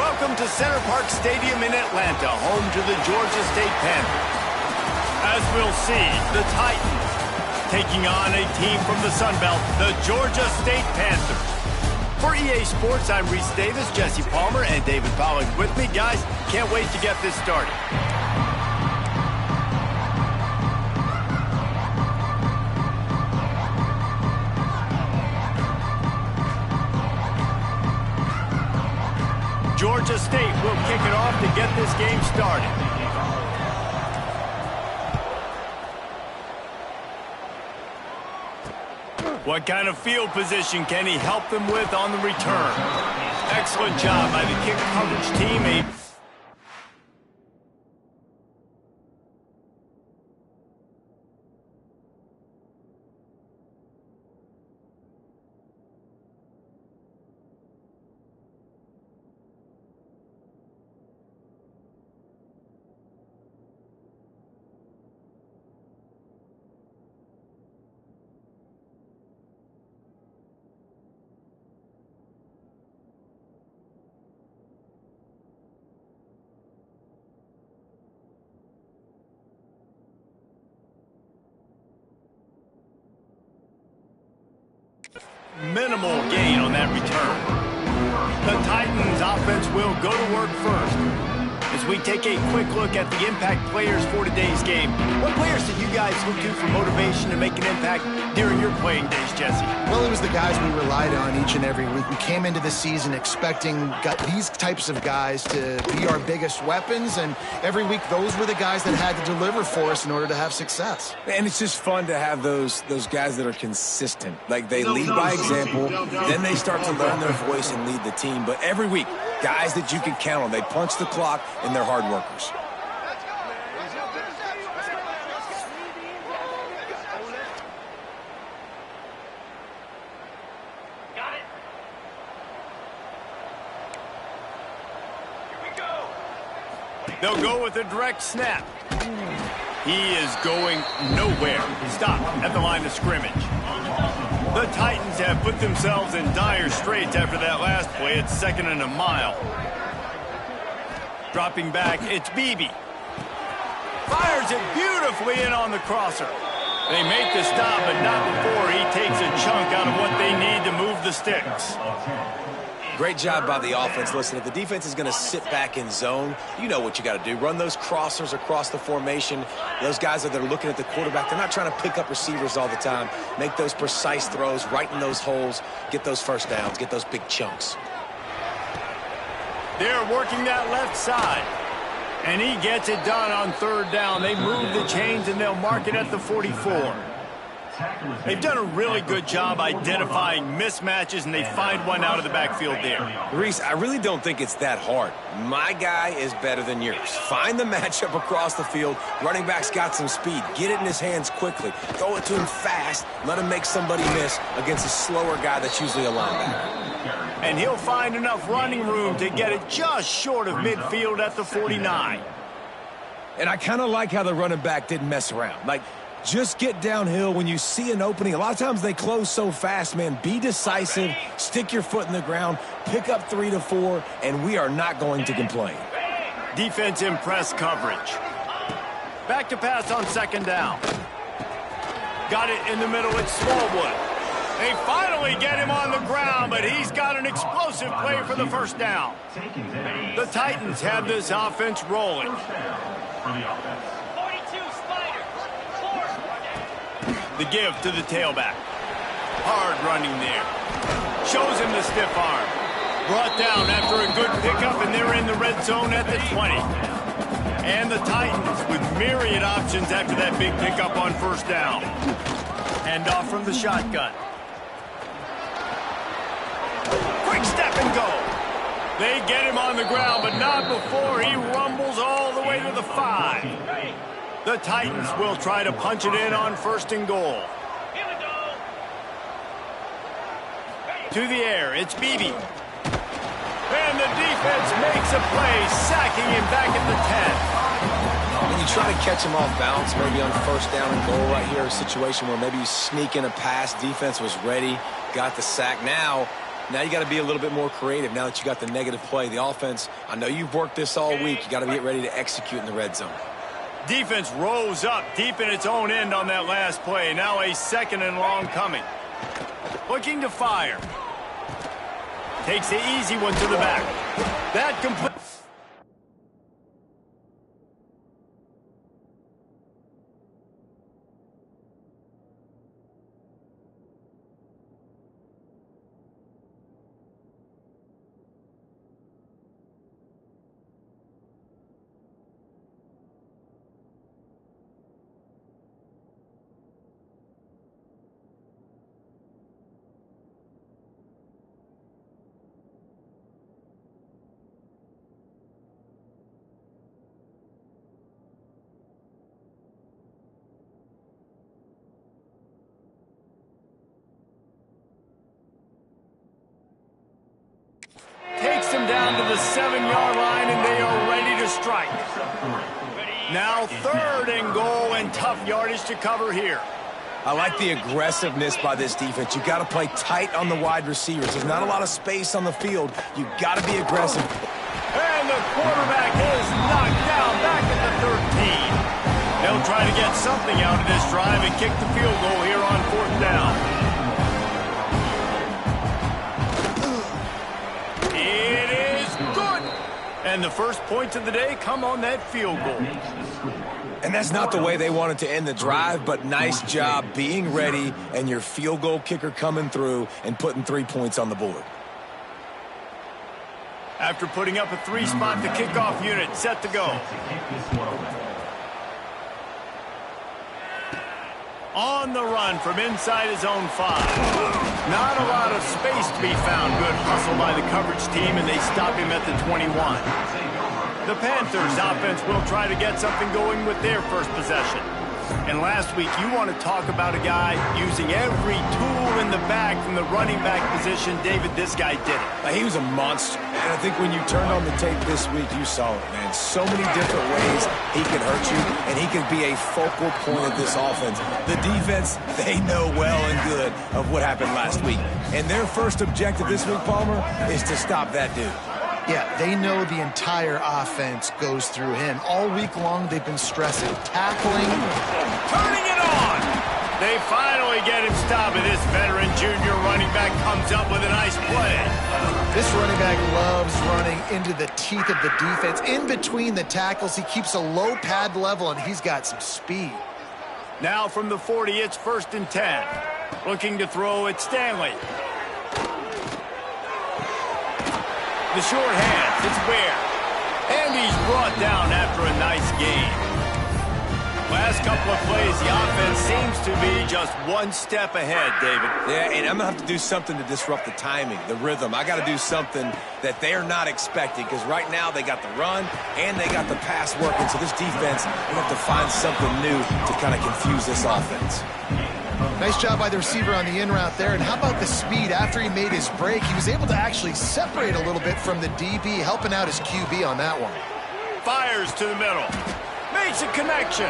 Welcome to Center Park Stadium in Atlanta, home to the Georgia State Panthers. As we'll see, the Titans taking on a team from the Sun Belt, the Georgia State Panthers. For EA Sports, I'm Reese Davis, Jesse Palmer, and David Pollack with me. Guys, can't wait to get this started. Georgia State will kick it off to get this game started. What kind of field position can he help them with on the return? Excellent job by the kick coverage team. Minimal gain on that return. The Titans offense will go to work first. As we take a quick look at the impact players for today's game, what players did you guys look to for motivation to make an impact during your playing days, Jesse? Well, it was the guys we relied on each and every week. We came into the season expecting these types of guys to be our biggest weapons, and every week those were the guys that had to deliver for us in order to have success. And it's just fun to have those guys that are consistent. Like, they lead by example, then they start to learn their voice and lead the team. But every week, guys that you can count on. They punch the clock, and they're hard workers. Got it. Here we go. They'll go with a direct snap. He is going nowhere. Stop at the line of scrimmage. The Titans have put themselves in dire straits after that last play. It's 2nd and a mile. Dropping back, it's Beebe. Fires it beautifully in on the crosser. They make the stop, but not before he takes a chunk out of what they need to move the sticks. Great job by the offense. Listen, if the defense is going to sit back in zone, you know what you got to do. Run those crossers across the formation. Those guys that are looking at the quarterback, they're not trying to pick up receivers all the time. Make those precise throws, right in those holes, get those first downs, get those big chunks. They're working that left side. And he gets it done on 3rd down. They move the chains, and they'll mark it at the 44. They've done a really good job identifying mismatches, and they find one out of the backfield there. Reese, I really don't think it's that hard. My guy is better than yours. Find the matchup across the field. Running back's got some speed. Get it in his hands quickly. Throw it to him fast. Let him make somebody miss against a slower guy that's usually a linebacker. And he'll find enough running room to get it just short of midfield at the 49. And I kind of like how the running back didn't mess around. Like, just get downhill when you see an opening. A lot of times they close so fast, man. Be decisive, stick your foot in the ground, pick up 3 to 4, and we are not going to complain. Defense in press coverage. Back to pass on 2nd down. Got it in the middle with Smallwood. They finally get him on the ground, but he's got an explosive play for the 1st down. The Titans have this offense rolling. The give to the tailback. Hard running there. Shows him the stiff arm. Brought down after a good pickup, and they're in the red zone at the 20. And the Titans with myriad options after that big pickup on 1st down. Hand off from the shotgun. Quick step and go. They get him on the ground, but not before he rumbles all the way to the 5. The Titans will try to punch it in on 1st and goal. To the air, it's Beebe. And the defense makes a play, sacking him back at the 10. When you try to catch him off balance, maybe on 1st down and goal right here, a situation where maybe you sneak in a pass, defense was ready, got the sack. Now Now you got to be a little bit more creative now that you got the negative play. The offense, I know you've worked this all week. You got to get ready to execute in the red zone. Defense rose up deep in its own end on that last play. Now a 2nd and long coming. Looking to fire. Takes the easy one to the back. That complete. Takes him down to the 7-yard line, and they are ready to strike. Now 3rd and goal, and tough yardage to cover here. I like the aggressiveness by this defense. You got to play tight on the wide receivers. There's not a lot of space on the field. You got to be aggressive. And the quarterback is knocked down back at the 13. They'll try to get something out of this drive and kick the field goal here on 4th down. And the first points of the day come on that field goal. And that's not the way they wanted to end the drive, but nice job being ready and your field goal kicker coming through and putting 3 points on the board. After putting up a 3-spot, the kickoff unit set to go. On the run from inside his own 5. Not a lot of space to be found. Good hustle by the coverage team, and they stop him at the 21. The Panthers offense will try to get something going with their first possession. And last week, you want to talk about a guy using every tool in the bag from the running back position. David, this guy did it. He was a monster. And I think when you turned on the tape this week, you saw it, man. So many different ways he can hurt you, and he can be a focal point of this offense. The defense, they know well and good of what happened last week. And their first objective this week, Palmer, is to stop that dude. Yeah, they know the entire offense goes through him. All week long, they've been stressing, tackling. Turning it on! They finally get him stopped, and this veteran junior running back comes up with a nice play. This running back loves running into the teeth of the defense. In between the tackles, he keeps a low pad level, and he's got some speed. Now from the 40, it's 1st and 10. Looking to throw it, Stanley. The short hands, it's Ware. And he's brought down after a nice gain. Last couple of plays, the offense seems to be just one step ahead, David. Yeah, and I'm going to have to do something to disrupt the timing, the rhythm. I got to do something that they're not expecting, because right now they got the run and they got the pass working. So this defense, we have to find something new to kind of confuse this offense. Nice job by the receiver on the in route there. And how about the speed? After he made his break, he was able to actually separate a little bit from the DB, helping out his QB on that one. Fires to the middle. Makes a connection.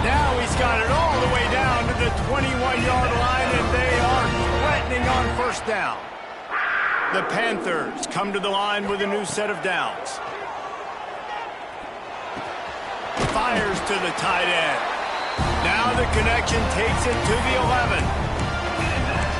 Now he's got it all the way down to the 21-yard line, and they are threatening on 1st down. The Panthers come to the line with a new set of downs. Fires to the tight end. Now the connection takes it to the 11.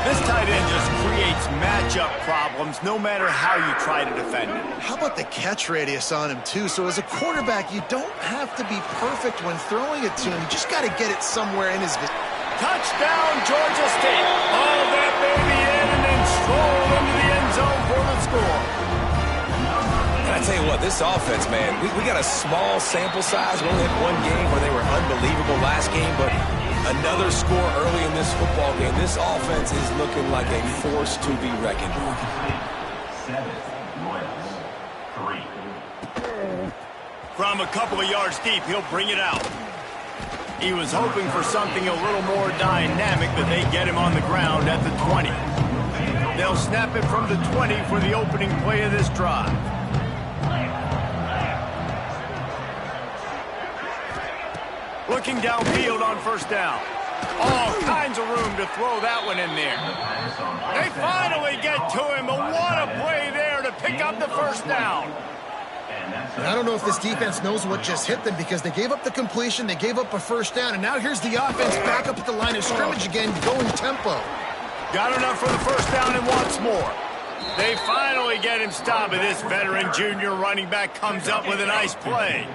This tight end just creates matchup problems no matter how you try to defend it. How about the catch radius on him, too? So as a quarterback, you don't have to be perfect when throwing it to him. You just got to get it somewhere in his... Touchdown, Georgia State. All that baby in and then stroll into the end zone for the score. And I tell you what, this offense, man, we got a small sample size. We only had one game where they were unbelievable last game, but another score early in this football game. This offense is looking like a force to be reckoned with. From a couple of yards deep, he'll bring it out. He was hoping for something a little more dynamic, but they get him on the ground at the 20. They'll snap it from the 20 for the opening play of this drive. Looking downfield on 1st down. All kinds of room to throw that one in there. They finally get to him, and what a play there to pick up the first down. And I don't know if this defense knows what just hit them because they gave up the completion, they gave up a first down, and now here's the offense back up at the line of scrimmage again, going tempo. Got enough for the first down and wants more. They finally get him stopped, and this veteran junior running back comes up with a nice play.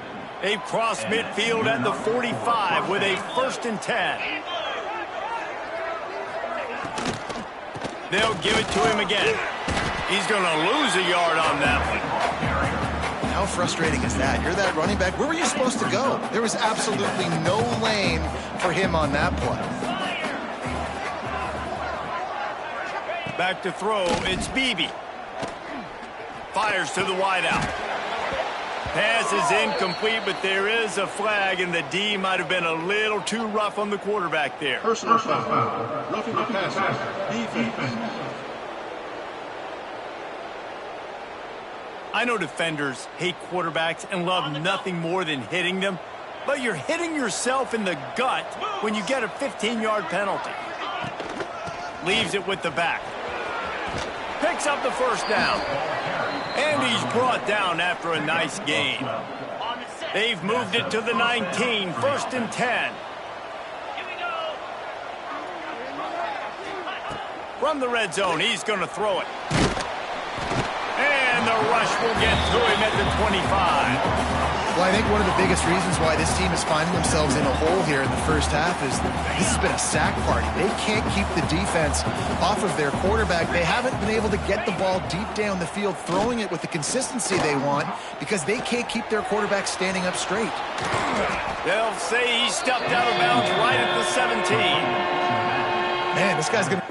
They've crossed midfield at the 45 with a 1st and 10. They'll give it to him again. He's going to lose a yard on that one. How frustrating is that? You're that running back. Where were you supposed to go? There was absolutely no lane for him on that play. Back to throw, it's Beebe. Fires to the wideout. Pass is incomplete, but there is a flag, and the D might have been a little too rough on the quarterback there. Personal foul. Roughing the passer. Defense. I know defenders hate quarterbacks and love nothing more than hitting them, but you're hitting yourself in the gut when you get a 15-yard penalty. Leaves it with the back. Picks up the first down. And he's brought down after a nice gain. They've moved it to the 19, 1st and 10. From the red zone, he's going to throw it. And the rush will get to him at the 25. Well, I think one of the biggest reasons why this team is finding themselves in a hole here in the first half is this has been a sack party. They can't keep the defense off of their quarterback. They haven't been able to get the ball deep down the field, throwing it with the consistency they want because they can't keep their quarterback standing up straight. They'll say he stepped out of bounds right at the 17. Man, this guy's going to...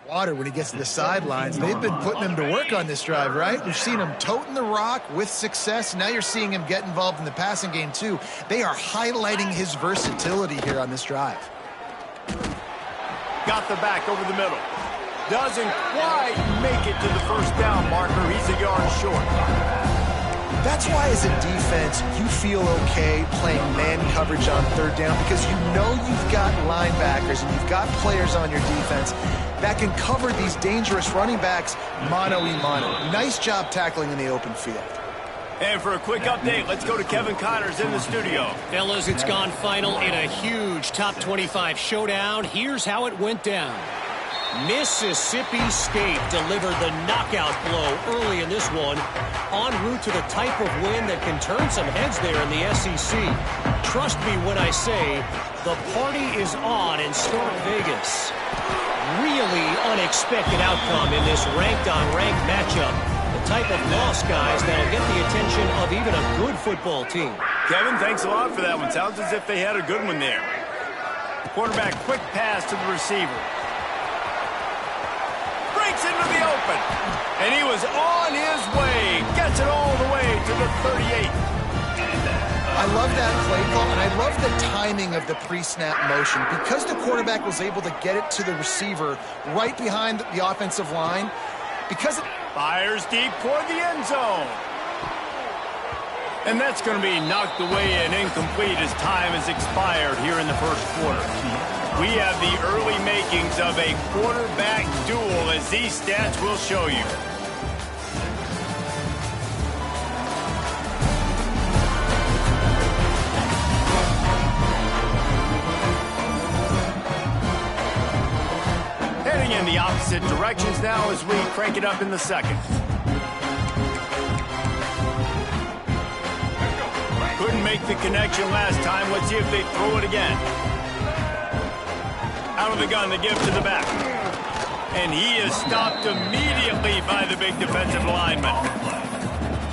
Water when he gets to the sidelines. They've been putting him to work on this drive, right? We've seen him toting the rock with success. Now you're seeing him get involved in the passing game, too. They are highlighting his versatility here on this drive. Got the back over the middle. Doesn't quite make it to the first down marker. He's a yard short. That's why as a defense, you feel okay playing man coverage on 3rd down because you know you've got linebackers and you've got players on your defense that can cover these dangerous running backs mano-a-mano. Nice job tackling in the open field. And for a quick update, let's go to Kevin Connors in the studio. Fellas, it's gone final in a huge top 25 showdown. Here's how it went down. Mississippi State delivered the knockout blow early in this one, en route to the type of win that can turn some heads there in the SEC. Trust me when I say the party is on in Stark Vegas. Really unexpected outcome in this ranked-on-ranked matchup. The type of loss, guys, that'll get the attention of even a good football team. Kevin, thanks a lot for that one. Sounds as if they had a good one there. Quarterback, quick pass to the receiver. Breaks into the open. And he was on his way. Gets it all the way to the 38. I love that play call, and I love the timing of the pre-snap motion. Because the quarterback was able to get it to the receiver right behind the offensive line, because... Fires deep toward the end zone. And that's going to be knocked away and incomplete as time has expired here in the first quarter. We have the early makings of a quarterback duel, as these stats will show you. in the opposite directions now as we crank it up in the second. Couldn't make the connection last time. Let's see if they throw it again. Out of the gun, the give to the back. And he is stopped immediately by the big defensive lineman.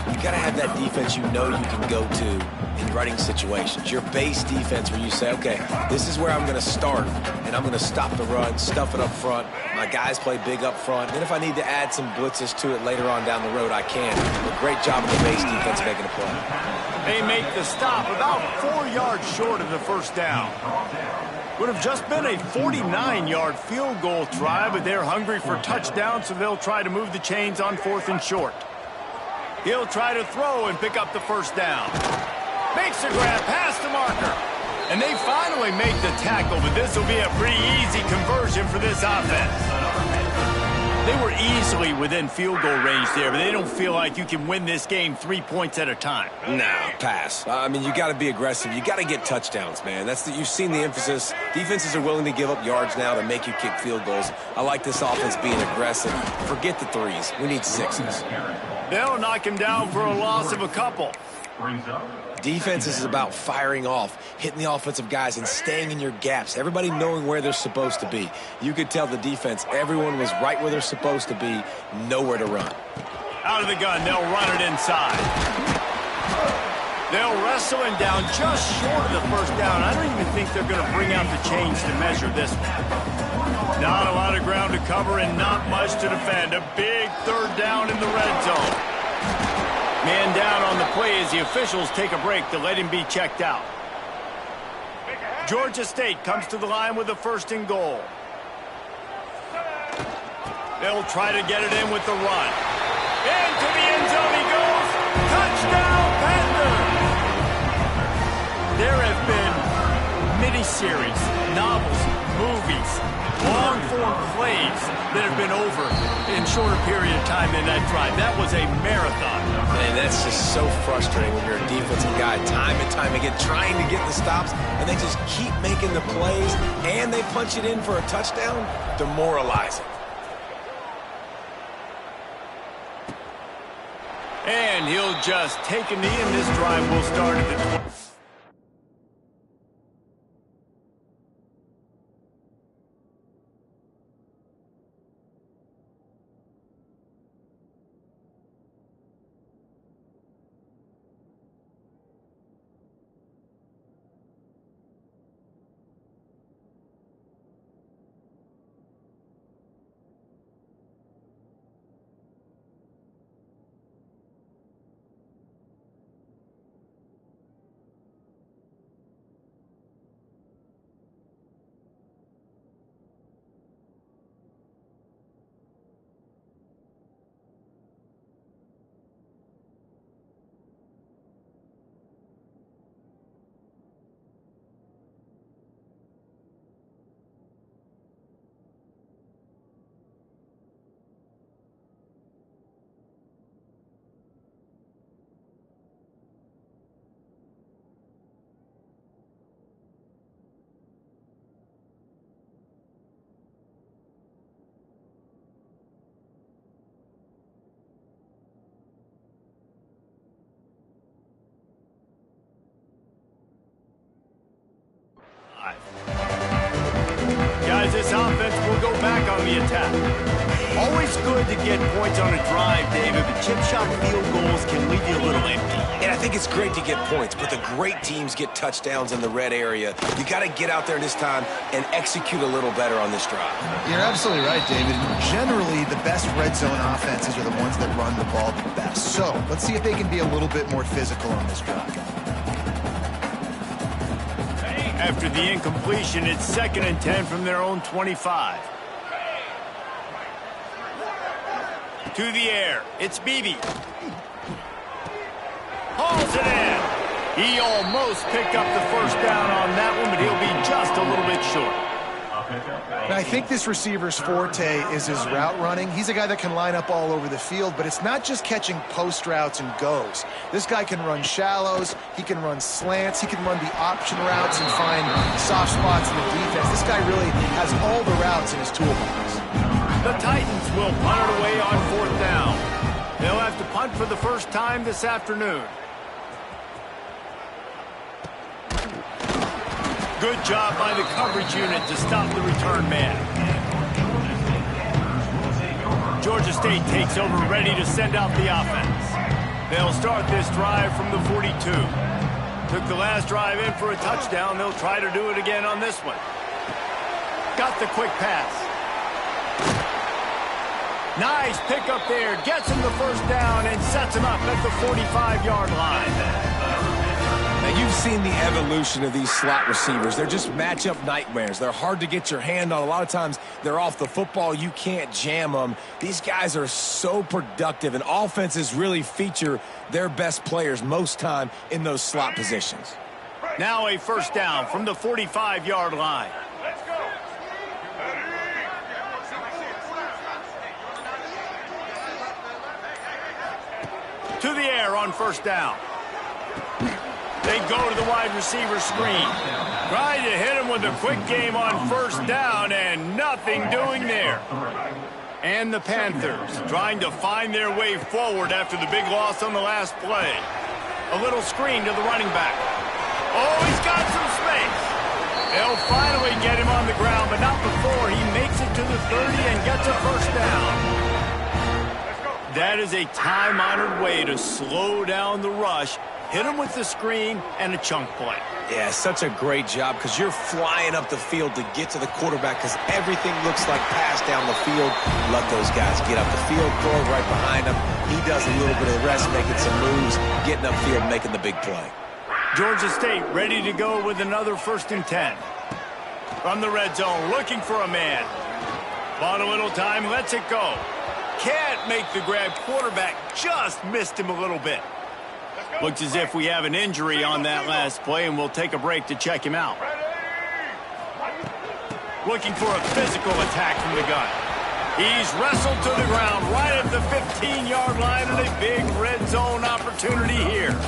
You got to have that defense you know you can go to in running situations. Your base defense where you say, okay, this is where I'm going to start, and I'm going to stop the run, stuff it up front. My guys play big up front. Then if I need to add some blitzes to it later on down the road, I can. A great job of the base defense making a play. They make the stop about 4 yards short of the first down. Would have just been a 49-yard field goal try, but they're hungry for touchdowns, so they'll try to move the chains on 4th and short. He'll try to throw and pick up the first down. Makes the grab past the marker. And they finally make the tackle, but this will be a pretty easy conversion for this offense. They were easily within field goal range there, but they don't feel like you can win this game 3 points at a time. No, pass. I mean, you got to be aggressive. You got to get touchdowns, man. You've seen the emphasis. Defenses are willing to give up yards now to make you kick field goals. I like this offense being aggressive. Forget the threes. We need sixes. They'll knock him down for a loss of a couple. Defense is about firing off, hitting the offensive guys, and staying in your gaps. Everybody knowing where they're supposed to be. You could tell the defense, everyone was right where they're supposed to be, nowhere to run. Out of the gun, they'll run it inside. They'll wrestle him down just short of the first down. I don't even think they're going to bring out the chains to measure this one. Not a lot of ground to cover and not much to defend. A big third down in the red zone. Man down on the play as the officials take a break to let him be checked out. Georgia State comes to the line with a 1st and goal. They'll try to get it in with the run. Into the end zone he goes. Touchdown, Panthers! There have been miniseries, novels, movies, long-form plays that have been over in shorter period of time than that drive. That was a marathon. Man, that's just so frustrating when you're a defensive guy time and time again trying to get the stops, and they just keep making the plays, and they punch it in for a touchdown. Demoralizing. And he'll just take a knee, and this drive will start at the 20. Guys, this offense will go back on the attack. Always good to get points on a drive, David, but chip shot field goals can leave you a little empty. And I think it's great to get points, but the great teams get touchdowns in the red area. You got to get out there this time and execute a little better on this drive. You're absolutely right, David. Generally, the best red zone offenses are the ones that run the ball the best. So let's see if they can be a little bit more physical on this drive. After the incompletion, it's 2nd and 10 from their own 25. To the air, it's Beebe. Hauls it in. He almost picked up the first down on that one, but he'll be just a little bit short. And I think this receiver's forte is his route running. He's a guy that can line up all over the field, but it's not just catching post routes and goes. This guy can run shallows, he can run slants, he can run the option routes and find soft spots in the defense. This guy really has all the routes in his toolbox. The Titans will punt it away on 4th down. They'll have to punt for the first time this afternoon. Good job by the coverage unit to stop the return man. Georgia State takes over, ready to send out the offense. They'll start this drive from the 42. Took the last drive in for a touchdown. They'll try to do it again on this one. Got the quick pass. Nice pickup there. Gets him the first down and sets him up at the 45-yard line. Now, you've seen the evolution of these slot receivers. They're just matchup nightmares. They're hard to get your hand on. A lot of times, they're off the football. You can't jam them. These guys are so productive, and offenses really feature their best players most time in those slot positions. Now a first down from the 45-yard line. To the air on first down. They go to the wide receiver screen. Trying to hit him with a quick game on first down, and nothing doing there. And the Panthers trying to find their way forward after the big loss on the last play. A little screen to the running back. Oh, he's got some space. They'll finally get him on the ground, but not before he makes it to the 30 and gets a first down. That is a time-honored way to slow down the rush. Hit him with the screen and a chunk play. Yeah, such a great job because you're flying up the field to get to the quarterback because everything looks like pass down the field. Let those guys get up the field, throw it right behind him. He does a little bit of the rest, making some moves, getting upfield, making the big play. Georgia State ready to go with another 1st and 10. From the red zone, looking for a man. Bought a little time, lets it go. Can't make the grab. Quarterback just missed him a little bit. Looks as if we have an injury on that last play, and we'll take a break to check him out. Looking for a physical attack from the gun. He's wrestled to the ground right at the 15-yard line, and a big red zone opportunity here.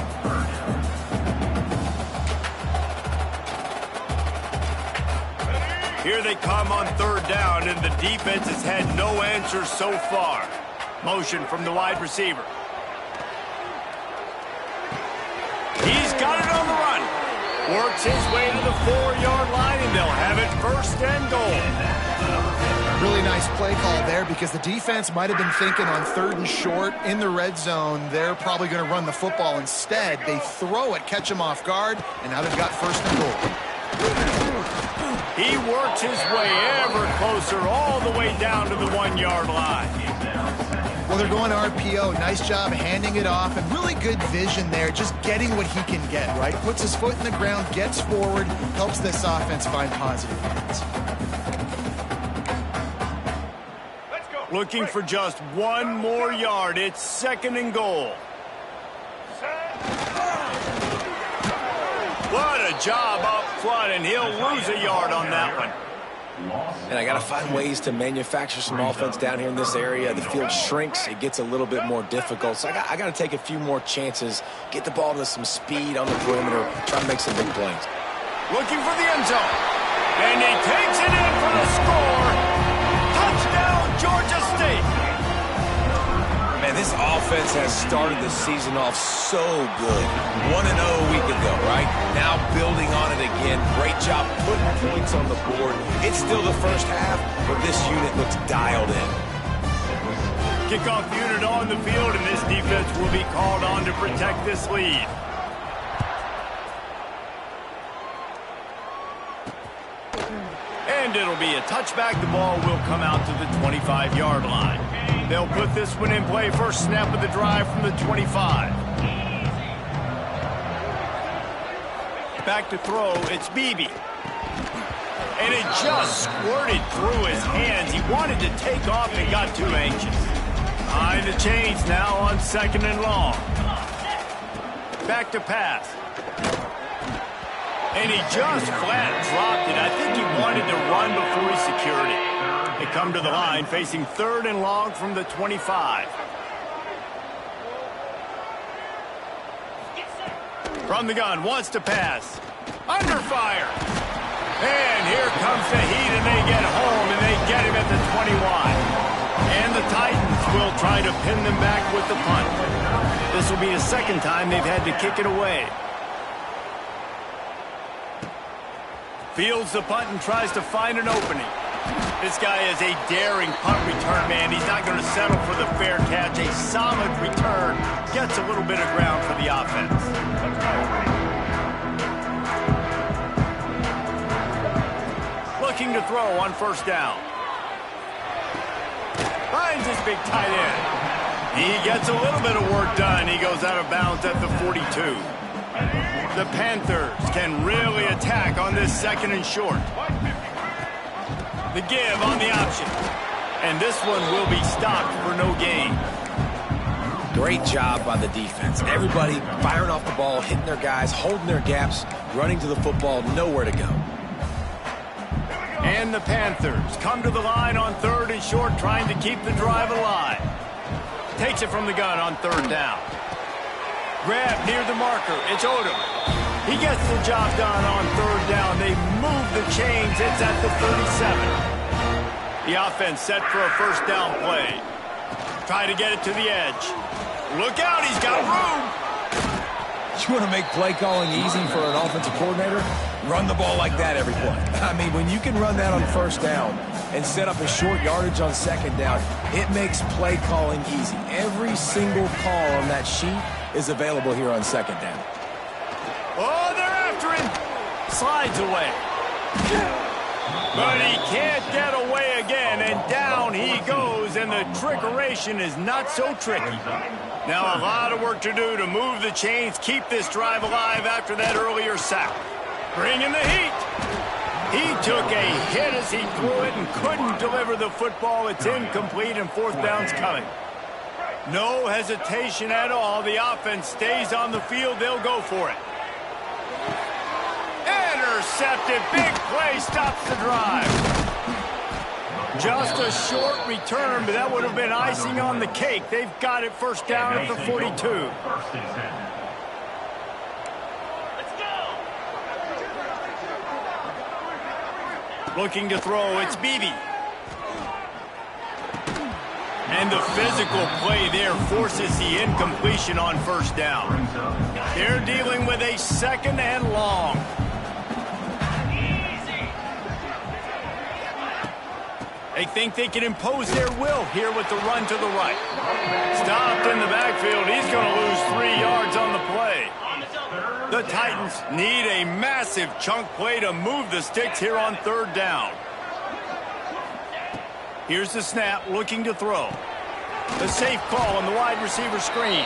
Here they come on 3rd down, and the defense has had no answers so far. Motion from the wide receiver. He's got it on the run. Works his way to the 4-yard line, and they'll have it 1st and goal. Really nice play call there because the defense might have been thinking on 3rd and short in the red zone. They're probably going to run the football instead. They throw it, catch him off guard, and now they've got 1st and goal. He works his way ever closer all the way down to the 1-yard line. Well, they're going RPO. Nice job handing it off, and really good vision there, just getting what he can get, right? Puts his foot in the ground, gets forward, helps this offense find positive points. Looking for just 1 more yard. It's 2nd and goal. What a job up front, and he'll lose a yard on that one. And I got to find ways to manufacture some offense down here in this area. The field shrinks. It gets a little bit more difficult. So I got to take a few more chances, get the ball to some speed on the perimeter, try to make some big plays. Looking for the end zone. And he takes it in for the score. Touchdown, Georgia State. Man, this offense has started the season off so good. 1-0 a week ago, right? Now building on it again. Great job putting points on the board. It's still the first half, but this unit looks dialed in. Kickoff unit on the field, and this defense will be called on to protect this lead. And it'll be a touchback. The ball will come out to the 25-yard line. They'll put this one in play. First snap of the drive from the 25. Back to throw. It's Beebe. And it just squirted through his hands. He wanted to take off and got too anxious. Behind the chains now on 2nd and long. Back to pass. And he just flat dropped it. I think he wanted to run before he secured it. They come to the line facing 3rd and long from the 25. From the gun, wants to pass. Under fire. And here comes the heat, and they get home, and they get him at the 21. will try to pin them back with the punt. This will be the second time they've had to kick it away. Fields the punt and tries to find an opening. This guy is a daring punt return man. He's not going to settle for the fair catch. A solid return gets a little bit of ground for the offense. Looking to throw on first down. Finds his big tight end. He gets a little bit of work done. He goes out of bounds at the 42. The Panthers can really attack on this second and short. The give on the option. And this one will be stopped for no gain. Great job by the defense. Everybody firing off the ball, hitting their guys, holding their gaps, running to the football, nowhere to go. And the Panthers come to the line on third and short, trying to keep the drive alive. Takes it from the gun on third down. Grab near the marker. It's Odom. He gets the job done on third down. They move the chains. It's at the 37. The offense set for a first down play. Try to get it to the edge. Look out, he's got room. You want to make play calling easy for an offensive coordinator? Run the ball like that every play. I mean, when you can run that on first down and set up a short yardage on second down, it makes play calling easy. Every single call on that sheet is available here on second down. Oh, they're after him. Slides away. But he can't get away again, and down he goes, and the trickeration is not so tricky. Now a lot of work to do to move the chains, keep this drive alive after that earlier sack. Bring in the heat. He took a hit as he threw it and couldn't deliver the football. It's incomplete, and fourth down's coming. No hesitation at all. The offense stays on the field. They'll go for it. Intercepted. Big play stops the drive. Just a short return, but that would have been icing on the cake. They've got it first down at the 42. Looking to throw, it's Beebe. And the physical play there forces the incompletion on first down. They're dealing with a second and long. They think they can impose their will here with the run to the right. Stopped in the backfield. He's going to lose 3 yards on the play. The Titans need a massive chunk play to move the sticks here on third down. Here's the snap, looking to throw. The safe call on the wide receiver screen.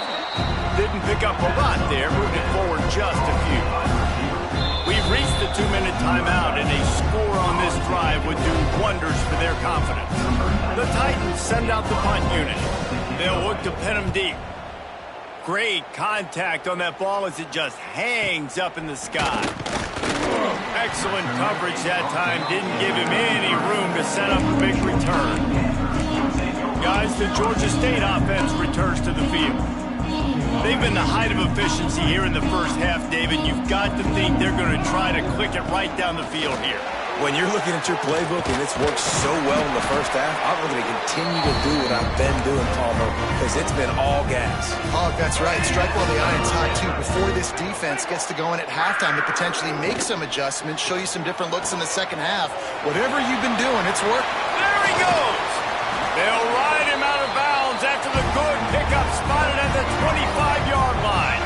Didn't pick up a lot there, moved it forward just a few. We've reached the 2-minute timeout, and a score on this drive would do wonders for their confidence. The Titans send out the punt unit. They'll look to pin them deep. Great contact on that ball as it just hangs up in the sky. Excellent coverage that time. Didn't give him any room to set up a big return. Guys, the Georgia State offense returns to the field. They've been the height of efficiency here in the first half, David. You've got to think they're going to try to click it right down the field here. When you're looking at your playbook and it's worked so well in the first half, I'm going to continue to do what I've been doing, Palmer, because it's been all gas. Oh, that's right. Strike while the iron's hot, too. Before this defense gets to go in at halftime to potentially make some adjustments, show you some different looks in the second half. Whatever you've been doing, it's worked. There he goes. They'll ride him out of bounds after the good pickup spotted at the 25-yard line.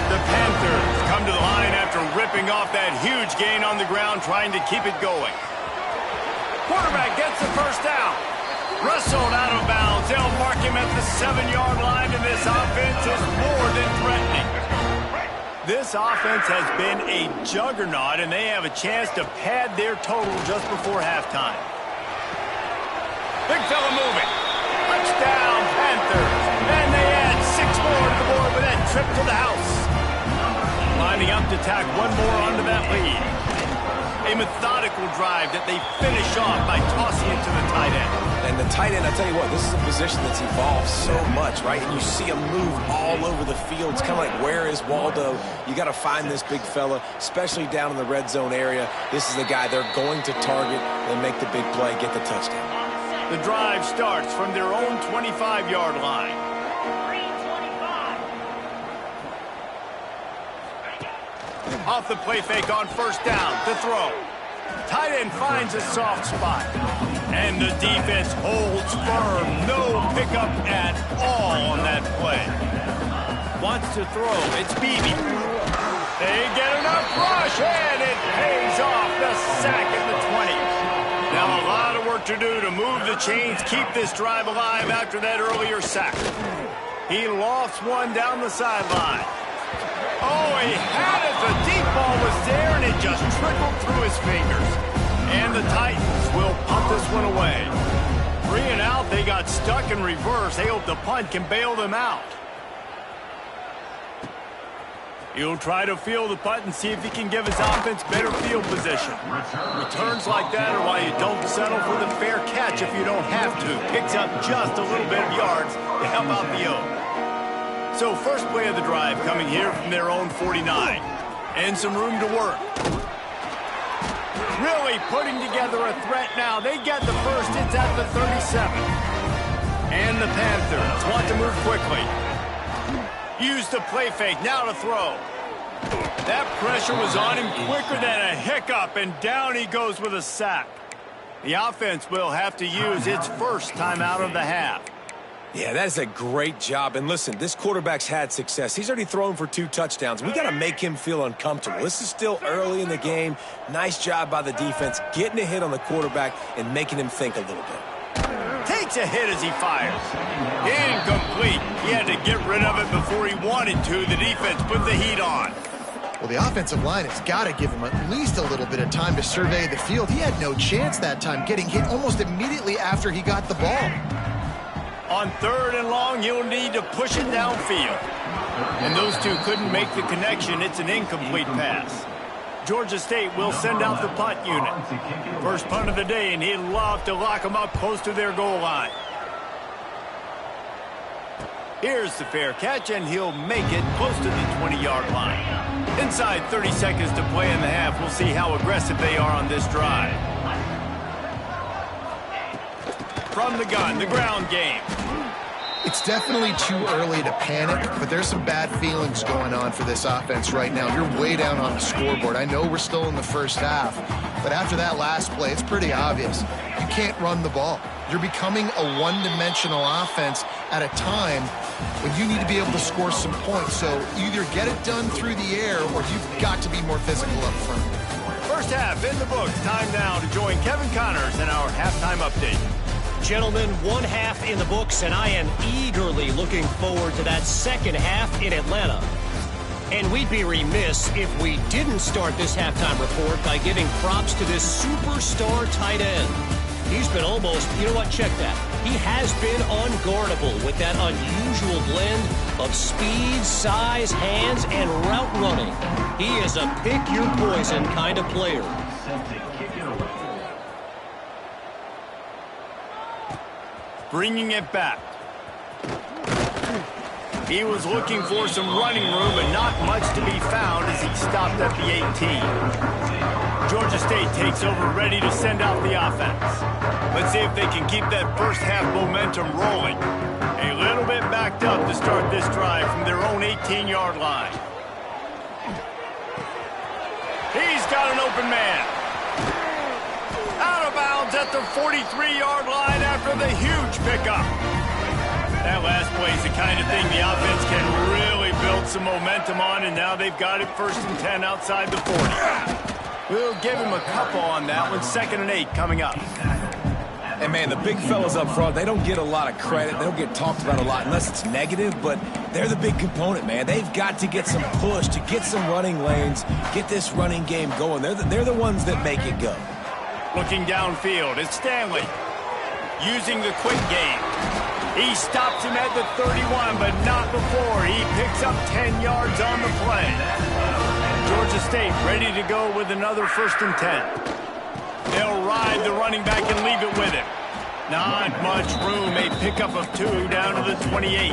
The Panthers come to the line after ripping off that huge gain on the ground, trying to keep it going. Quarterback gets the first down. Wrestled out of bounds. They'll mark him at the 7-yard line, and this offense is more than threatening. This offense has been a juggernaut, and they have a chance to pad their total just before halftime. Big fella moving. Touchdown, Panthers. And they add 6 more to the board with that trip to the house. Lining up to tack one more onto that lead. A methodical drive that they finish off by tossing it to the tight end. And the tight end, I tell you what, this is a position that's evolved so much, right? And you see him move all over the field. It's kind of like, where is Waldo? You got to find this big fella, especially down in the red zone area. This is the guy they're going to target and make the big play, get the touchdown. The drive starts from their own 25-yard line. Off the play fake on first down to throw. Tight end finds a soft spot. And the defense holds firm. No pickup at all on that play. Wants to throw. It's Beebe. They get enough rush, and it pays off. The sack at the 20. Now a lot of work to do to move the chains, keep this drive alive after that earlier sack. He lofts one down the sideline. Oh, he had it. The deep ball was there, and it just trickled through his fingers. And the Titans will punt this one away. 3 and out, they got stuck in reverse. They hope the punt can bail them out. He'll try to field the punt and see if he can give his offense better field position. Returns like that are why you don't settle for the fair catch if you don't have to. Picks up just a little bit of yards to help out the O. So first play of the drive coming here from their own 49. And some room to work. Really putting together a threat now. They get the first. It's at the 37. And the Panthers want to move quickly. Use the play fake, now to throw. That pressure was on him quicker than a hiccup, and down he goes with a sack. The offense will have to use its first timeout of the half. Yeah, that is a great job. And listen, this quarterback's had success. He's already thrown for 2 touchdowns. We got to make him feel uncomfortable. This is still early in the game. Nice job by the defense, getting a hit on the quarterback and making him think a little bit. Takes a hit as he fires. Incomplete. He had to get rid of it before he wanted to. The defense put the heat on. Well, the offensive line has got to give him at least a little bit of time to survey the field. He had no chance that time, getting hit almost immediately after he got the ball. On 3rd and long, you'll need to push it downfield. And those two couldn't make the connection. It's an incomplete pass. Georgia State will send out the punt unit. First punt of the day, and he'd love to lock them up close to their goal line. Here's the fair catch, and he'll make it close to the 20-yard line. Inside 30 seconds to play in the half. We'll see how aggressive they are on this drive. From the gun, the ground game. It's definitely too early to panic, but there's some bad feelings going on for this offense right now. You're way down on the scoreboard. I know we're still in the first half, but after that last play, it's pretty obvious. You can't run the ball. You're becoming a one-dimensional offense at a time when you need to be able to score some points. So either get it done through the air or you've got to be more physical up front. First half in the books. Time now to join Kevin Connors in our halftime update. Gentlemen, 1 half in the books, and I am eagerly looking forward to that second half in Atlanta. And we'd be remiss if we didn't start this halftime report by giving props to this superstar tight end. He's been almost, you know what, check that. He has been unguardable with that unusual blend of speed, size, hands, and route running. He is a pick-your-poison kind of player. Bringing it back. He was looking for some running room, but not much to be found as he stopped at the 18. Georgia State takes over, ready to send out the offense. Let's see if they can keep that first half momentum rolling. A little bit backed up to start this drive from their own 18-yard line. He's got an open man. Out of bounds at the 43-yard line after the huge pickup. That last play is the kind of thing the offense can really build some momentum on, and now they've got it 1st and 10 outside the 40. We'll give him a couple on that one. 2nd and 8 coming up. And, man, the big fellas up front, they don't get a lot of credit. They don't get talked about a lot unless it's negative, but they're the big component, man. They've got to get some push, to get some running lanes, get this running game going. They're the ones that make it go. Looking downfield, it's Stanley. Using the quick game. He stops him at the 31, but not before. He picks up 10 yards on the play. Georgia State ready to go with another 1st and 10. They'll ride the running back and leave it with him. Not much room. A pickup of 2 down to the 28.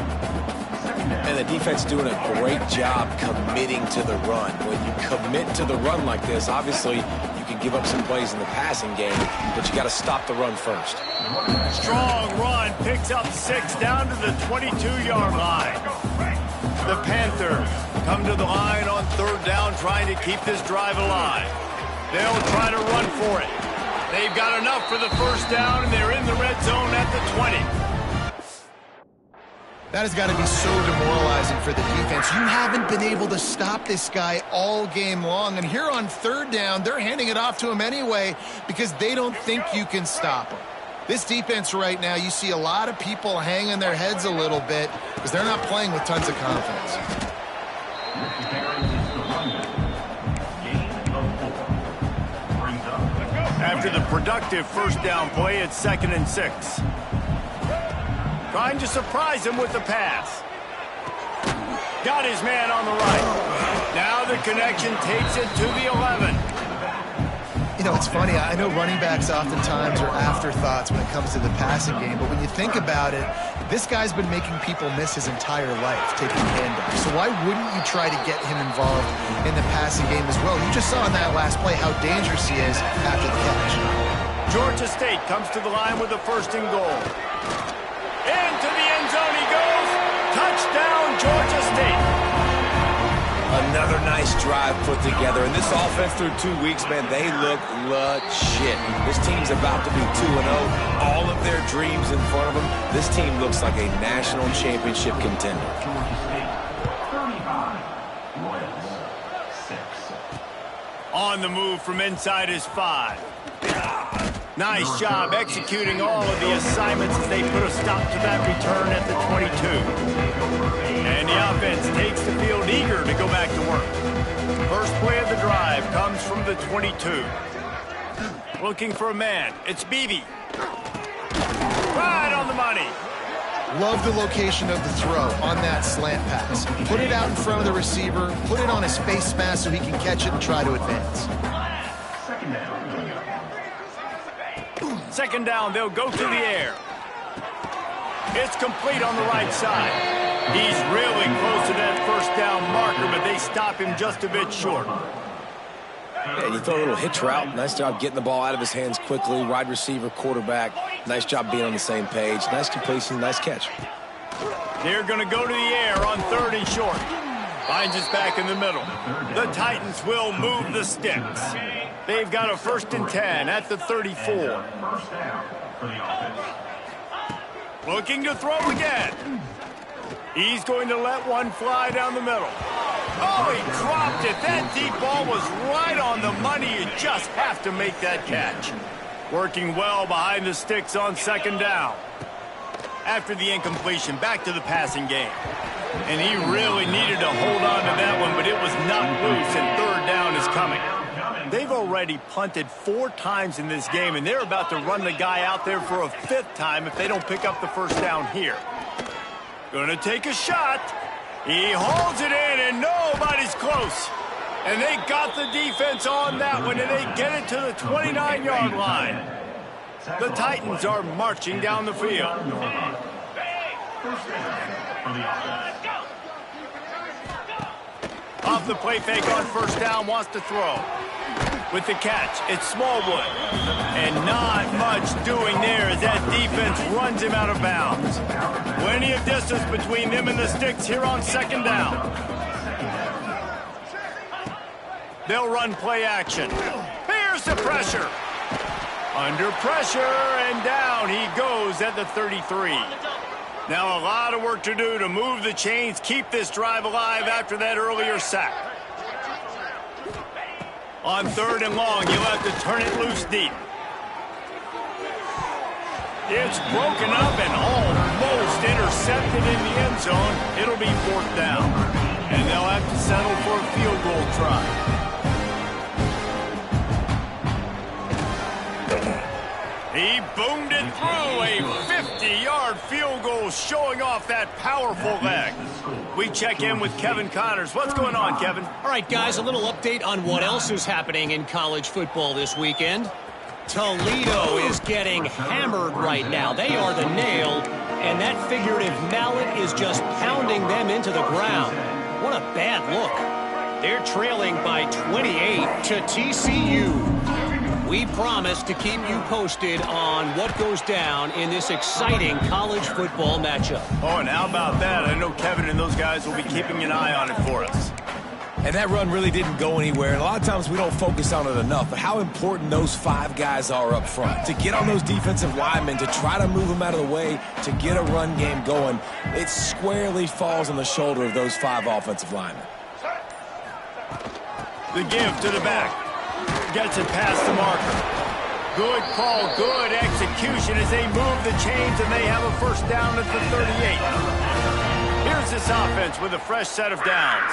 And the defense doing a great job committing to the run. When you commit to the run like this, obviously you can can give up some plays in the passing game, but you got to stop the run first. Strong run, picks up 6 down to the 22-yard line. The Panthers come to the line on 3rd down, trying to keep this drive alive. They'll try to run for it. They've got enough for the 1st down, and they're in the red zone at the 20. That has got to be so demoralizing for the defense. You haven't been able to stop this guy all game long. And here on 3rd down, they're handing it off to him anyway because they don't think you can stop him. This defense right now, you see a lot of people hanging their heads a little bit because they're not playing with tons of confidence. After the productive 1st down play, it's 2nd and 6. Trying to surprise him with the pass. Got his man on the right. Now the connection takes it to the 11. You know, it's funny. I know running backs oftentimes are afterthoughts when it comes to the passing game, but when you think about it, this guy's been making people miss his entire life taking handoffs. So why wouldn't you try to get him involved in the passing game as well? You just saw in that last play how dangerous he is after the catch. Georgia State comes to the line with a 1st and goal. Into the end zone he goes. Touchdown, Georgia State. Another nice drive put together. And this offense through 2 weeks, man, they look legit. This team's about to be 2-0. All of their dreams in front of them. This team looks like a national championship contender. On the move from inside his 5. Nice job executing all of the assignments as they put a stop to that return at the 22. And the offense takes the field eager to go back to work. First play of the drive comes from the 22. Looking for a man. It's Beebe. Right on the money. Love the location of the throw on that slant pass. Put it out in front of the receiver, put it on his face mask so he can catch it and try to advance. 2nd down, they'll go to the air. It's complete on the right side. He's really close to that 1st down marker, but they stop him just a bit short. And you throw a little hitch route. Nice job getting the ball out of his hands quickly. Wide receiver, quarterback. Nice job being on the same page. Nice completion, nice catch. They're going to go to the air on 3rd and short. Finds us back in the middle. The Titans will move the sticks. They've got a 1st and 10 at the 34. Looking to throw again. He's going to let one fly down the middle. Oh, he dropped it. That deep ball was right on the money. You just have to make that catch. Working well behind the sticks on 2nd down. After the incompletion, back to the passing game. And he really needed to hold on to that one, but it was not loose, and 3rd down is coming. They've already punted 4 times in this game, and they're about to run the guy out there for a 5th time if they don't pick up the 1st down here. Gonna take a shot. He holds it in, and nobody's close. And they got the defense on that one, and they get it to the 29-yard line. The Titans are marching down the field. Off the play fake on 1st down, wants to throw. With the catch, it's Smallwood. And not much doing there as that defense runs him out of bounds. Plenty of distance between them and the sticks here on 2nd down. They'll run play action. Here's the pressure. Under pressure, and down he goes at the 33. Now a lot of work to do to move the chains, keep this drive alive after that earlier sack. On 3rd and long, you'll have to turn it loose deep. It's broken up and almost intercepted in the end zone. It'll be 4th down. And they'll have to settle for a field goal try. He boomed it through a 50-yard field goal, showing off that powerful leg. We check in with Kevin Connors. What's going on, Kevin? All right, guys, a little update on what else is happening in college football this weekend. Toledo is getting hammered right now. They are the nail, and that figurative mallet is just pounding them into the ground. What a bad look. They're trailing by 28 to TCU. We promise to keep you posted on what goes down in this exciting college football matchup. Oh, and how about that? I know Kevin and those guys will be keeping an eye on it for us. And that run really didn't go anywhere. And a lot of times we don't focus on it enough. But how important those 5 guys are up front. To get on those defensive linemen, to try to move them out of the way, to get a run game going, it squarely falls on the shoulder of those 5 offensive linemen. The give to the back. Gets it past the marker. Good call, good execution as they move the chains and they have a first down at the 38. Here's this offense with a fresh set of downs.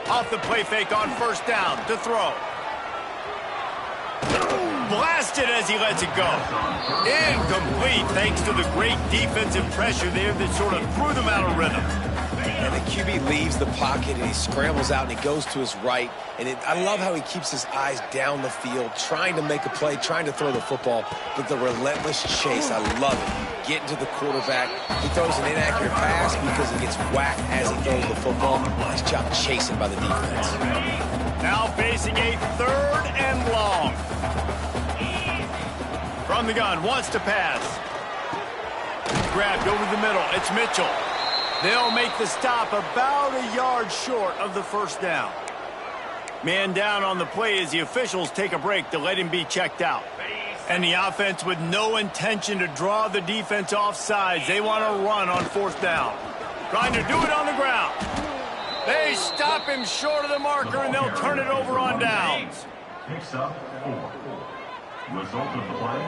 Off the play fake on first down to throw. Blasted as he lets it go. Incomplete thanks to the great defensive pressure there that sort of threw them out of rhythm. And the QB leaves the pocket and he scrambles out and he goes to his right. And I love how he keeps his eyes down the field, trying to make a play, trying to throw the football, but the relentless chase, I love it. Getting to the quarterback. He throws an inaccurate pass because he gets whacked as he throws the football. Nice job chasing by the defense. Now facing a 3rd and long. From the gun, wants to pass. Grabbed over the middle. It's Mitchell. They'll make the stop about a yard short of the first down. Man down on the play as the officials take a break to let him be checked out. And the offense with no intention to draw the defense off sides. They want to run on 4th down. Trying to do it on the ground. They stop him short of the marker and they'll turn it over on downs. Picks up 4. Result of the play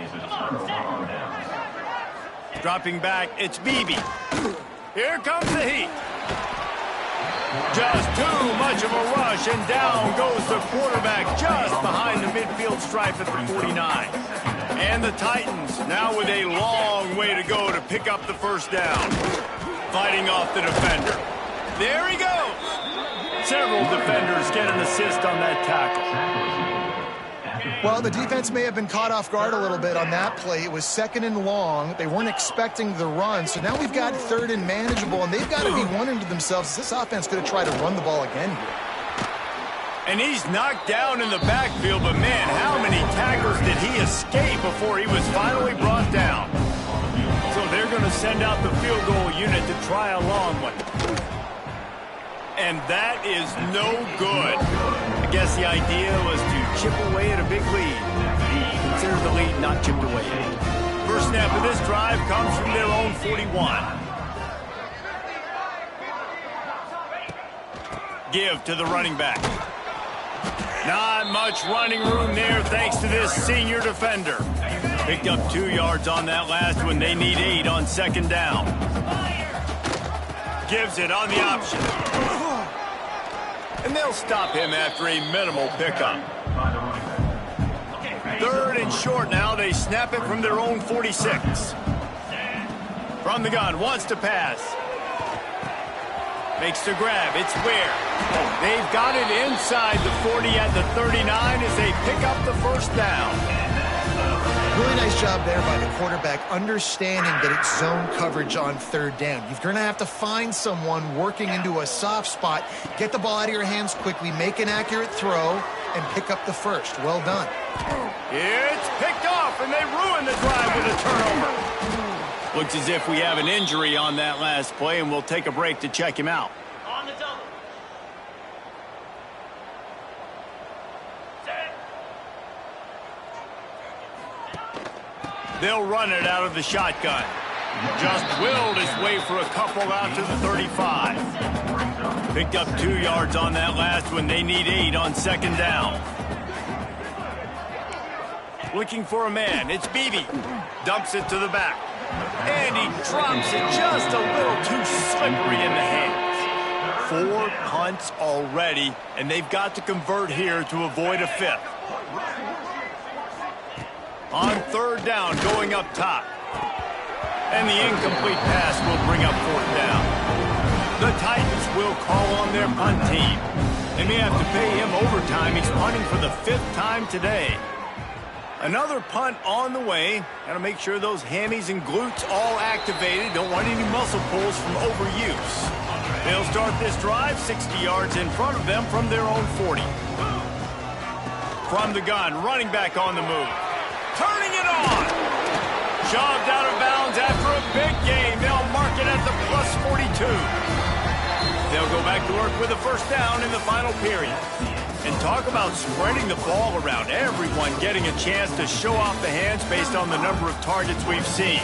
is a turnover on downs. Dropping back, it's Beebe. Here comes the heat. Just too much of a rush, and down goes the quarterback just behind the midfield stripe at the 49. And the Titans now with a long way to go to pick up the first down. Fighting off the defender. There he goes. Several defenders get an assist on that tackle. Well, the defense may have been caught off guard a little bit on that play. It was 2nd and long. They weren't expecting the run. So now we've got 3rd and manageable, and they've got to be wondering to themselves, is this offense going to try to run the ball again here? And he's knocked down in the backfield, but man, how many tackles did he escape before he was finally brought down? So they're going to send out the field goal unit to try a long one. And that is no good. I guess the idea was to chip away at a big lead. Consider the lead not chipped away at. First snap of this drive comes from their own 41. Give to the running back. Not much running room there thanks to this senior defender. Picked up 2 yards on that last one. They need 8 on 2nd down. Gives it on the option. And they'll stop him after a minimal pickup. 3rd and short now. They snap it from their own 46. From the gun, wants to pass. Makes the grab. It's Ware. They've got it inside the 40 at the 39 as they pick up the first down. Really nice job there by the quarterback, understanding that it's zone coverage on 3rd down. You're going to have to find someone working into a soft spot, get the ball out of your hands quickly, make an accurate throw, and pick up the first. Well done. It's picked off, and they ruin the drive with a turnover. Looks as if we have an injury on that last play, and we'll take a break to check him out. On the double. They'll run it out of the shotgun. Just willed his way for a couple out to the 35. Picked up 2 yards on that last one. They need 8 on 2nd down. Looking for a man. It's Beebe. Dumps it to the back. And he drops it just a little too slippery in the hands. 4 punts already, and they've got to convert here to avoid a 5th. On 3rd down, going up top. And the incomplete pass will bring up 4th down. The Titans will call on their punt team. They may have to pay him overtime. He's punting for the 5th time today. Another punt on the way. Got to make sure those hammies and glutes all activated. Don't want any muscle pulls from overuse. They'll start this drive 60 yards in front of them from their own 40. From the gun, running back on the move. Turning it on. Shoved out of bounds after a big gain. They'll mark it at the +42. They'll go back to work with a first down in the final period. And talk about spreading the ball around. Everyone getting a chance to show off the hands based on the number of targets we've seen.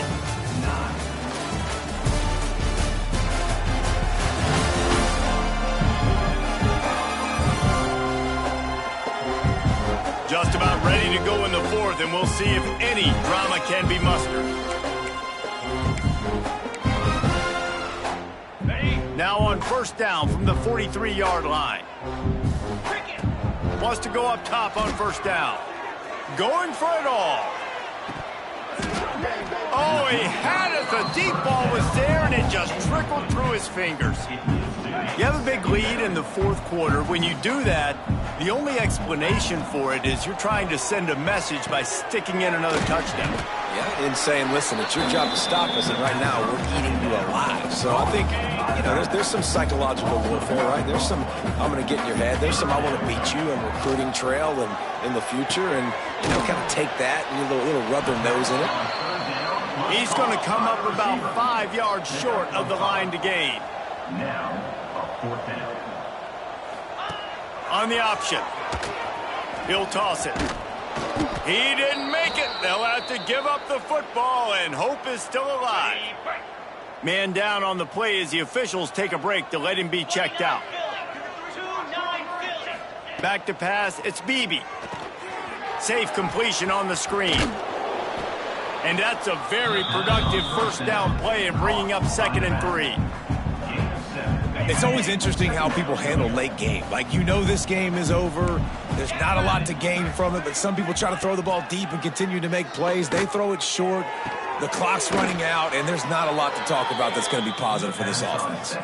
Just about ready to go in the fourth, and we'll see if any drama can be mustered. Now on first down from the 43-yard line. Wants to go up top on first down. Going for it all. Oh, he had it. The deep ball was there, and it just trickled through his fingers. You have a big lead in the fourth quarter. When you do that, the only explanation for it is you're trying to send a message by sticking in another touchdown. Yeah, and saying, listen, it's your job to stop us, and right now we're eating you alive. So I think, you know, there's some psychological warfare, right? There's some, I'm going to get in your head. There's some, I want to beat you on recruiting trail and in the future, and, you know, kind of take that and a little rub their nose in it. He's going to come up about 5 yards short of the line to gain. Now, a fourth down. On the option. He'll toss it. He didn't make it. They'll have to give up the football, and hope is still alive. Man down on the play as the officials take a break to let him be checked out. Back to pass, it's Beebe. Safe completion on the screen. And that's a very productive first down play in bringing up 2nd and 3. It's always interesting how people handle late game. Like, you know this game is over. There's not a lot to gain from it, but some people try to throw the ball deep and continue to make plays. They throw it short. The clock's running out, and there's not a lot to talk about that's going to be positive for this offense.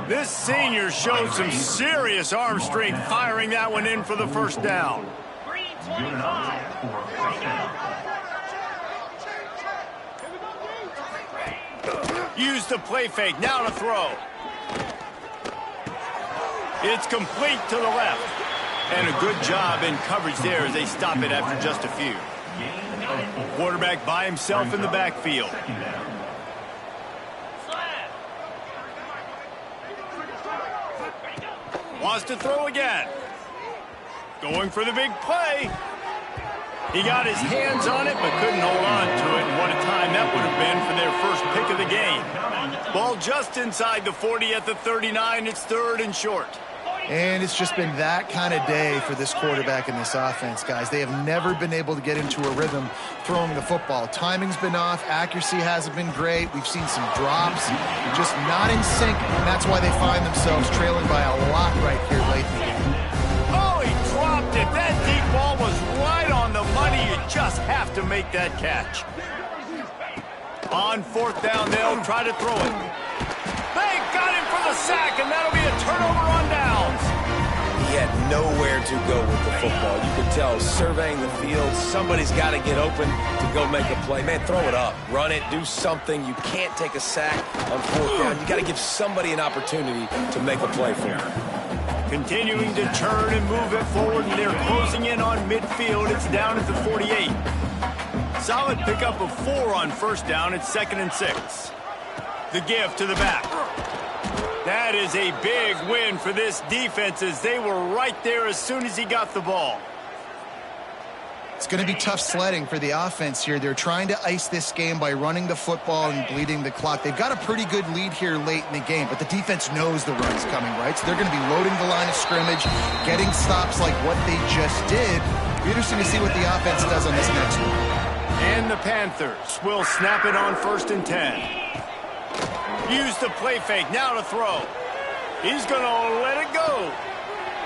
This senior showed some serious arm strength firing that one in for the first down. Good enough for first down. Use the play fake, now to throw. It's complete to the left. And a good job in coverage there as they stop it after just a few. Quarterback by himself in the backfield. Wants to throw again. Going for the big play. He got his hands on it, but couldn't hold on to it. And what a time that would have been for their first pick of the game. Ball just inside the 40 at the 39. It's 3rd and short. And it's just been that kind of day for this quarterback and this offense, guys. They have never been able to get into a rhythm throwing the football. Timing's been off. Accuracy hasn't been great. We've seen some drops. Just not in sync, and that's why they find themselves trailing by a lot right here late in the game. Oh, he dropped it. That deep ball was right on the money. You just have to make that catch. On 4th down, they'll try to throw it. They got him for the sack, and that'll be a turnover on downs. He had nowhere to go with the football. You could tell, surveying the field, somebody's got to get open to go make a play. Man, throw it up. Run it. Do something. You can't take a sack on 4th down. You got to give somebody an opportunity to make a play for him. Continuing to turn and move it forward, and they're closing in on midfield. It's down at the 48. Solid pickup of 4 on first down. It's 2nd and 6. The give to the back. That is a big win for this defense as they were right there as soon as he got the ball. It's going to be tough sledding for the offense here. They're trying to ice this game by running the football and bleeding the clock. They've got a pretty good lead here late in the game, but the defense knows the run's coming, right? So they're going to be loading the line of scrimmage, getting stops like what they just did. Be interesting to see what the offense does on this next one. And the Panthers will snap it on 1st and 10. Use the play fake, now to throw. He's going to let it go.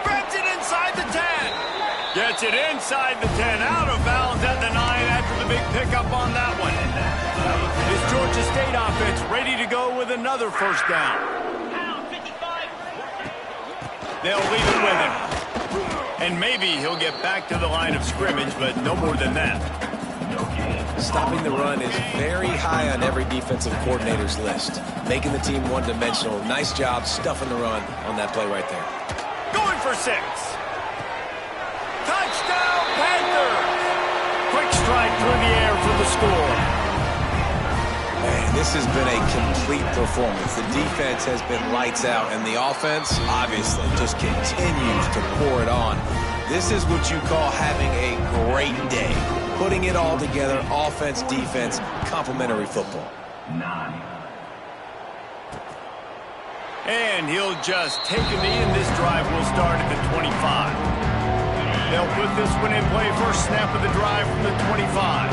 Grabs it inside the 10. Gets it inside the 10, out of bounds at the 9 after the big pickup on that one. This Georgia State offense ready to go with another first down. They'll leave it with him. And maybe he'll get back to the line of scrimmage, but no more than that. Stopping the run is very high on every defensive coordinator's list. Making the team one-dimensional. Nice job stuffing the run on that play right there. Going for 6. Touchdown, Panthers! Quick strike through the air for the score. Man, this has been a complete performance. The defense has been lights out, and the offense, obviously, just continues to pour it on. This is what you call having a great day. Putting it all together, offense, defense, complementary football. 9. And he'll just take a knee, and this drive will start at the 25. They'll put this one in play. First snap of the drive from the 25.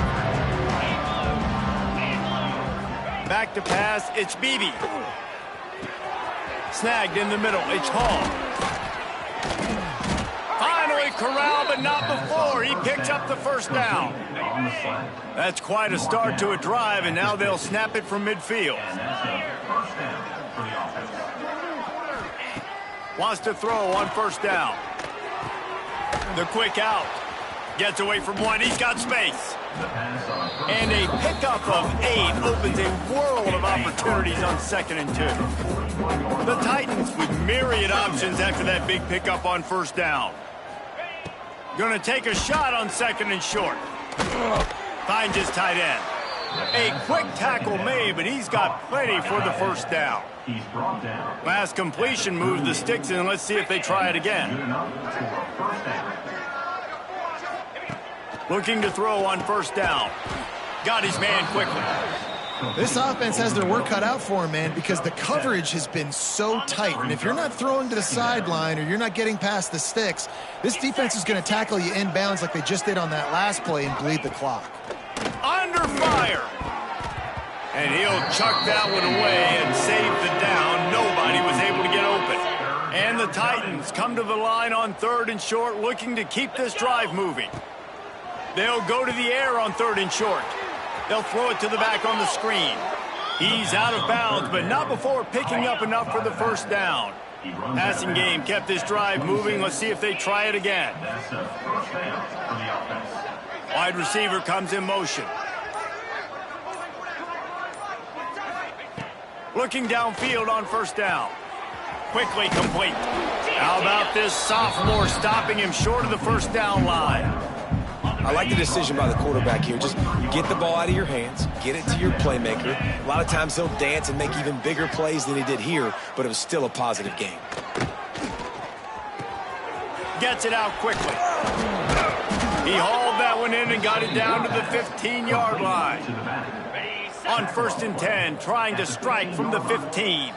Back to pass, it's Beebe. Snagged in the middle, it's Hall. Finally corralled, but not before. He picks up the first down. That's quite a start to a drive, and now they'll snap it from midfield. Wants to throw on first down. The quick out. Gets away from one. He's got space. And a pickup of 8 opens a world of opportunities on 2nd and 2. The Titans with myriad options after that big pickup on first down. Going to take a shot on 2nd and short. Finds his tight end. A quick tackle made, but he's got plenty for the first down. He's brought down. Last completion moved the sticks, and let's see if they try it again. Good enough for first down. Looking to throw on first down. Got his man quickly. This offense has their work cut out for him, man, because the coverage has been so tight. And if you're not throwing to the sideline or you're not getting past the sticks, this defense is going to tackle you inbounds like they just did on that last play and bleed the clock. Under fire. And he'll chuck that one away and save the down. Nobody was able to get open. And the Titans come to the line on 3rd and short, looking to keep this drive moving. They'll go to the air on 3rd and short. They'll throw it to the back on the screen. He's out of bounds, but not before picking up enough for the first down. Passing game kept this drive moving. Let's see if they try it again. That's a first down for the offense. Wide receiver comes in motion. Looking downfield on first down. Quickly complete. How about this sophomore stopping him short of the first down line? I like the decision by the quarterback here. Just get the ball out of your hands, get it to your playmaker. A lot of times he'll dance and make even bigger plays than he did here, but it was still a positive game. Gets it out quickly. He hauled that one in and got it down to the 15-yard line. On 1st and 10, trying to strike from the 15.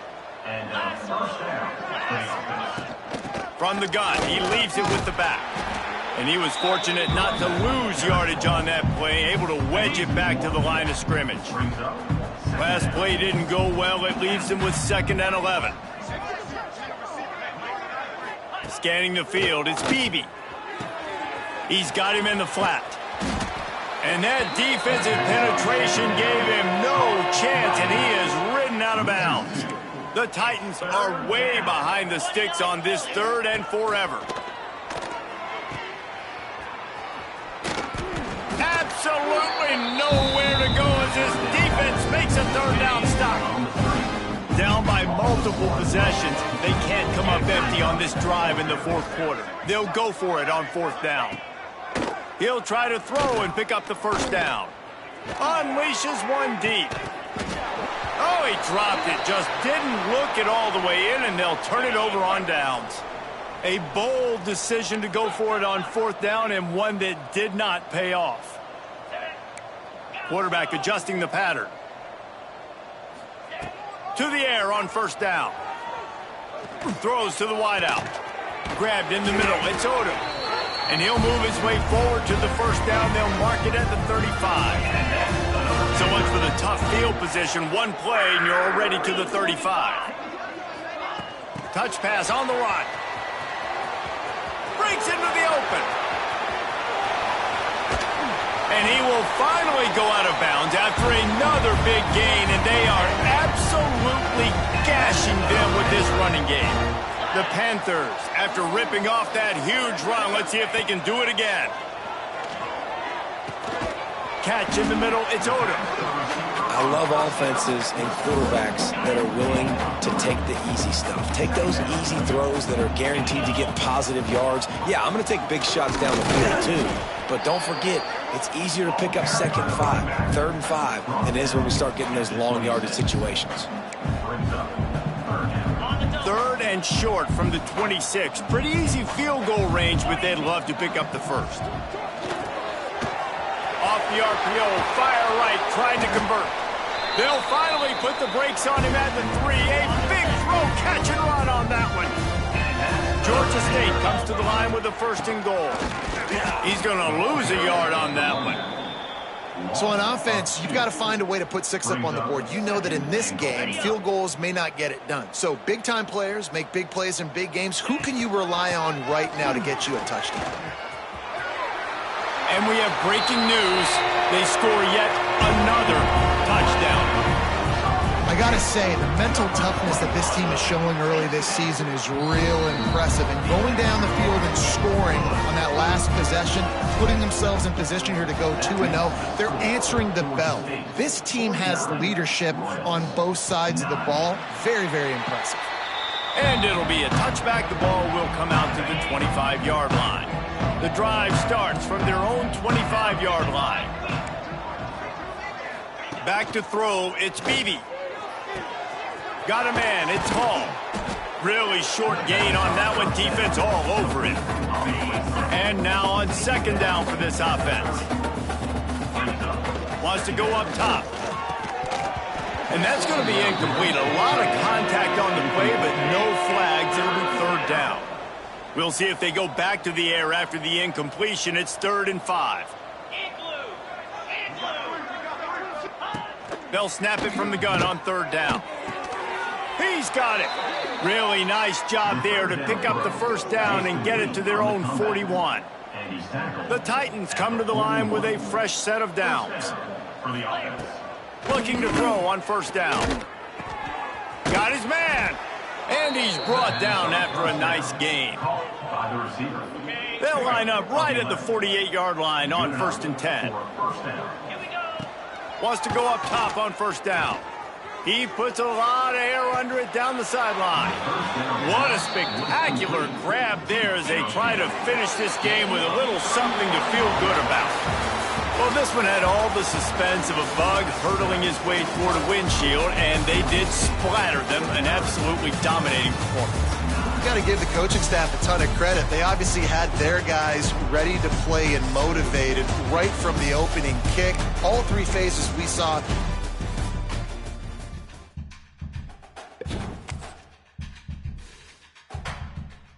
And first down for the offense. From the gun, he leaves it with the back. And he was fortunate not to lose yardage on that play, able to wedge it back to the line of scrimmage. Last play didn't go well. It leaves him with 2nd and 11. Scanning the field, it's Beebe. He's got him in the flat. And that defensive penetration gave him no chance, and he is ridden out of bounds. The Titans are way behind the sticks on this 3rd and forever. Absolutely nowhere to go as this defense makes a 3rd down stop. Down by multiple possessions, they can't come up empty on this drive in the 4th quarter. They'll go for it on 4th down. He'll try to throw and pick up the first down. Unleashes one deep. Oh, he dropped it. Just didn't look it all the way in, and they'll turn it over on downs. A bold decision to go for it on 4th down, and one that did not pay off. Quarterback adjusting the pattern. To the air on first down. Throws to the wideout. Grabbed in the middle. It's Odom. And he'll move his way forward to the first down. They'll mark it at the 35. So much for the tough field position. One play, and you're already to the 35. Touch pass on the run. Breaks into the open. And he will finally go out of bounds after another big gain, and they are absolutely gashing them with this running game. The Panthers, after ripping off that huge run, let's see if they can do it again. Catch in the middle, it's Odom. I I love offenses and quarterbacks that are willing to take the easy stuff. Take those easy throws that are guaranteed to get positive yards. Yeah, I'm going to take big shots down the field too. But don't forget, it's easier to pick up 2nd and 5, 3rd and 5 than it is when we start getting those long yardage situations. 3rd and short from the 26. Pretty easy field goal range, but they'd love to pick up the first. Off the RPO, fire right, trying to convert. They'll finally put the brakes on him at the 3. A big throw, catch and run on that one. Georgia State comes to the line with a 1st and goal. He's going to lose a yard on that one. So on offense, you've got to find a way to put 6 up on the board. You know that in this game, field goals may not get it done. So big-time players make big plays in big games. Who can you rely on right now to get you a touchdown? And we have breaking news. They score yet another touchdown. I got to say, the mental toughness that this team is showing early this season is real impressive. And going down the field and scoring on that last possession, putting themselves in position here to go 2-0, they're answering the bell. This team has leadership on both sides of the ball. Very, very impressive. And it'll be a touchback. The ball will come out to the 25-yard line. The drive starts from their own 25-yard line. Back to throw, it's Beebe. Got a man, it's Hall. Really short gain on that one, defense all over it. And now on 2nd down for this offense. Wants to go up top. And that's going to be incomplete. A lot of contact on the play, but no flags. It'll be 3rd down. We'll see if they go back to the air after the incompletion. It's 3rd and 5. They'll snap it from the gun on 3rd down. He's got it. Really nice job there to pick up the 1st down and get it to their own 41. The Titans come to the line with a fresh set of downs. Looking to throw on 1st down. Got his man. And he's brought down after a nice gain. They'll line up right at the 48-yard line on 1st and 10. Wants to go up top on 1st down. He puts a lot of air under it down the sideline. What a spectacular grab there as they try to finish this game with a little something to feel good about. Well, this one had all the suspense of a bug hurtling his way toward a windshield, and they did splatter them. An absolutely dominating performance. You got to give the coaching staff a ton of credit. They obviously had their guys ready to play and motivated right from the opening kick. All 3 phases we saw